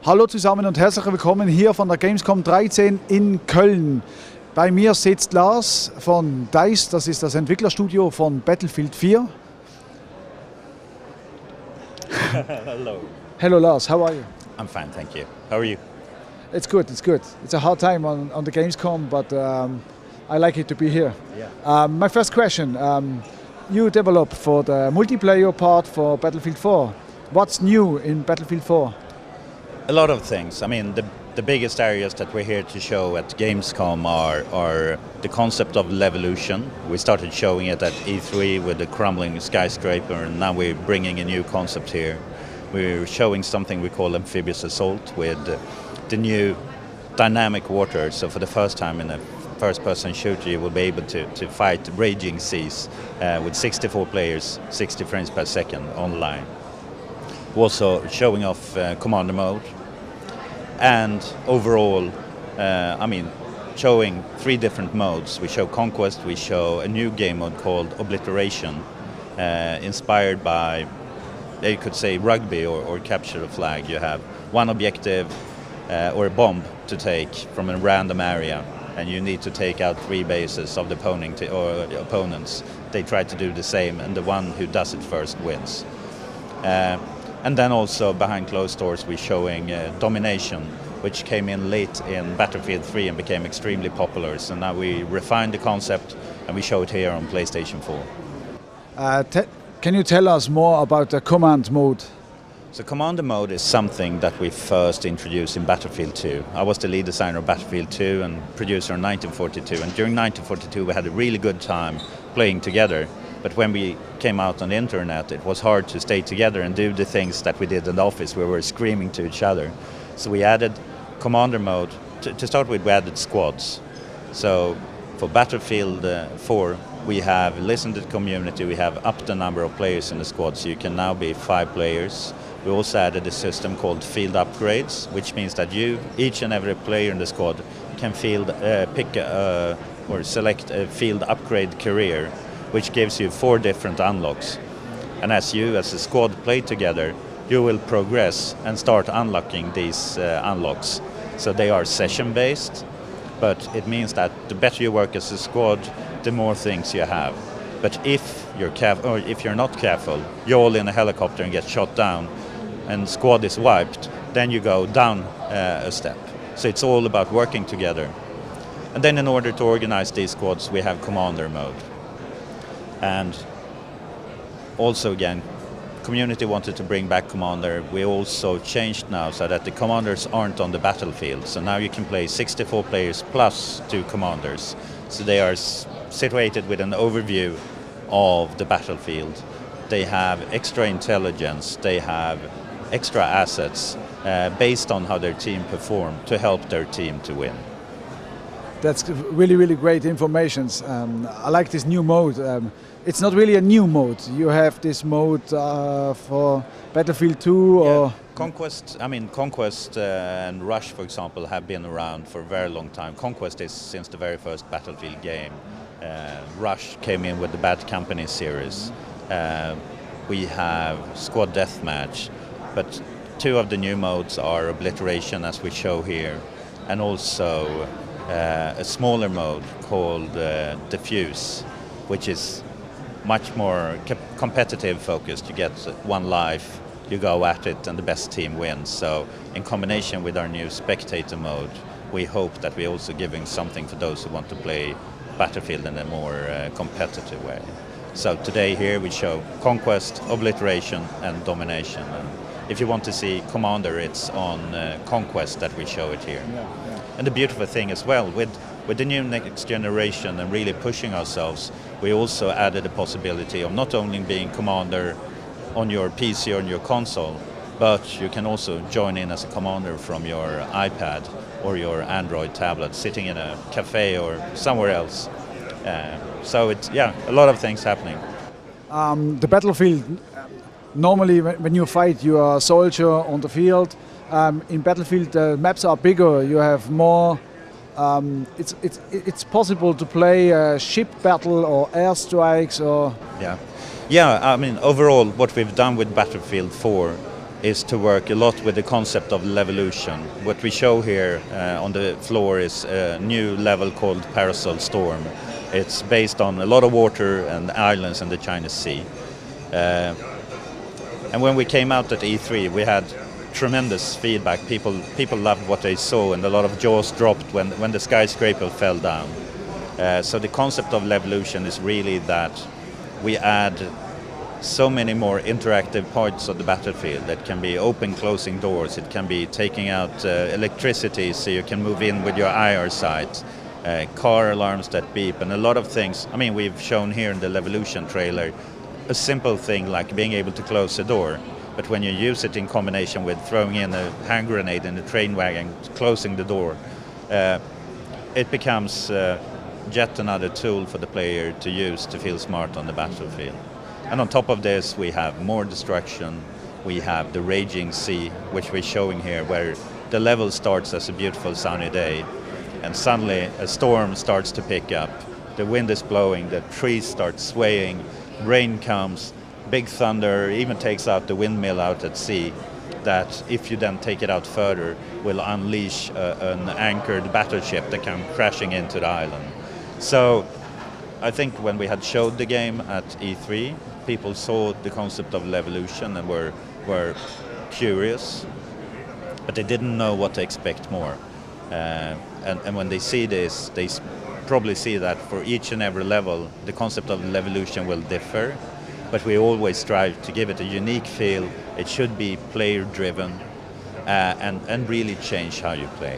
Hallo zusammen und herzlich willkommen hier von der Gamescom 13 in Köln. Bei mir sitzt Lars von DICE, das ist das Entwicklerstudio von Battlefield 4. Hello. Hello Lars, how are you? I'm fine, thank you. How are you? It's good, it's good. It's a hard time on the Gamescom, but I like it to be here. Yeah. My first question, you developed for the multiplayer part for Battlefield 4. What's new in Battlefield 4? A lot of things. I mean, the biggest areas that we're here to show at Gamescom are the concept of Levolution. We started showing it at E3 with the crumbling skyscraper, and now we're bringing a new concept here. We're showing something we call amphibious assault with the new dynamic water. So for the first time in a first-person shooter, you will be able to fight raging seas with 64 players, 60 frames per second online. Also showing off commander mode, and overall, showing 3 different modes. We show Conquest, we show a new game mode called Obliteration, inspired by, you could say, rugby or capture the flag. You have one objective or a bomb to take from a random area, and you need to take out 3 bases of the opponents. They try to do the same, and the one who does it first wins. And then also behind closed doors we're showing Domination, which came in late in Battlefield 3 and became extremely popular. So now we refined the concept and we show it here on PlayStation 4. Can you tell us more about the command mode? So Commander mode is something that we first introduced in Battlefield 2. I was the lead designer of Battlefield 2 and producer in 1942, and during 1942 we had a really good time playing together. But when we came out on the internet, it was hard to stay together and do the things that we did in the office where we were screaming to each other. So we added Commander mode. To start with, we added squads. So for Battlefield 4, we have listened to the community, we have upped the number of players in the squad, so you can now be 5 players. We also added a system called field upgrades, which means that each and every player in the squad can select a field upgrade career, which gives you 4 different unlocks. And as a squad play together, you will progress and start unlocking these unlocks. So they are session-based, but it means that the better you work as a squad, the more things you have. But if you're not careful, you're all in a helicopter and get shot down, and squad is wiped, then you go down a step. So it's all about working together. And then in order to organize these squads, we have Commander mode. And also again, community wanted to bring back Commander. We also changed now so that the commanders aren't on the battlefield. So now you can play 64 players plus 2 commanders. So they are situated with an overview of the battlefield. They have extra intelligence, they have extra assets based on how their team performed to help their team to win. That's really, really great information. I like this new mode. It's not really a new mode. You have this mode for Battlefield 2 or... Conquest and Rush, for example, have been around for a very long time. Conquest is since the very first Battlefield game. Rush came in with the Bad Company series. We have Squad Deathmatch, but 2 of the new modes are Obliteration, as we show here, and also a smaller mode called Diffuse, which is much more competitive focused. You get 1 life, you go at it, and the best team wins. So in combination with our new spectator mode, we hope that we're also giving something for those who want to play Battlefield in a more competitive way. So today here we show Conquest, Obliteration and Domination. And if you want to see Commander, it's on Conquest that we show it here. Yeah. And the beautiful thing as well, with the new next generation and really pushing ourselves, we also added a possibility of not only being Commander on your PC or on your console, but you can also join in as a Commander from your iPad or your Android tablet, sitting in a cafe or somewhere else. So it's, a lot of things happening. The battlefield, normally when you fight, you are a soldier on the field. In Battlefield, the maps are bigger. You have more. It's possible to play a ship battle or airstrikes or. Yeah. I mean, overall, what we've done with Battlefield 4 is to work a lot with the concept of levolution. What we show here on the floor is a new level called Parasol Storm. It's based on a lot of water and islands in the China Sea. And when we came out at E3, we had tremendous feedback. People loved what they saw, and a lot of jaws dropped when the skyscraper fell down. So the concept of levolution is really that we add so many more interactive parts of the battlefield. That can be open, closing doors. It can be taking out electricity so you can move in with your IR sight. Car alarms that beep, and a lot of things. I mean, we've shown here in the Levolution trailer a simple thing like being able to close a door. But when you use it in combination with throwing in a hand grenade in the train wagon, closing the door, it becomes yet another tool for the player to use to feel smart on the battlefield. And on top of this, we have more destruction. We have the raging sea, which we're showing here, where the level starts as a beautiful sunny day, and suddenly a storm starts to pick up. The wind is blowing, the trees start swaying, rain comes, big thunder, even takes out the windmill out at sea, that if you then take it out further, will unleash an anchored battleship that comes crashing into the island. So I think when we had showed the game at E3, people saw the concept of levolution and were curious, but they didn't know what to expect more. And when they see this, they probably see that for each and every level, the concept of levolution will differ, but we always strive to give it a unique feel. It should be player-driven and really change how you play.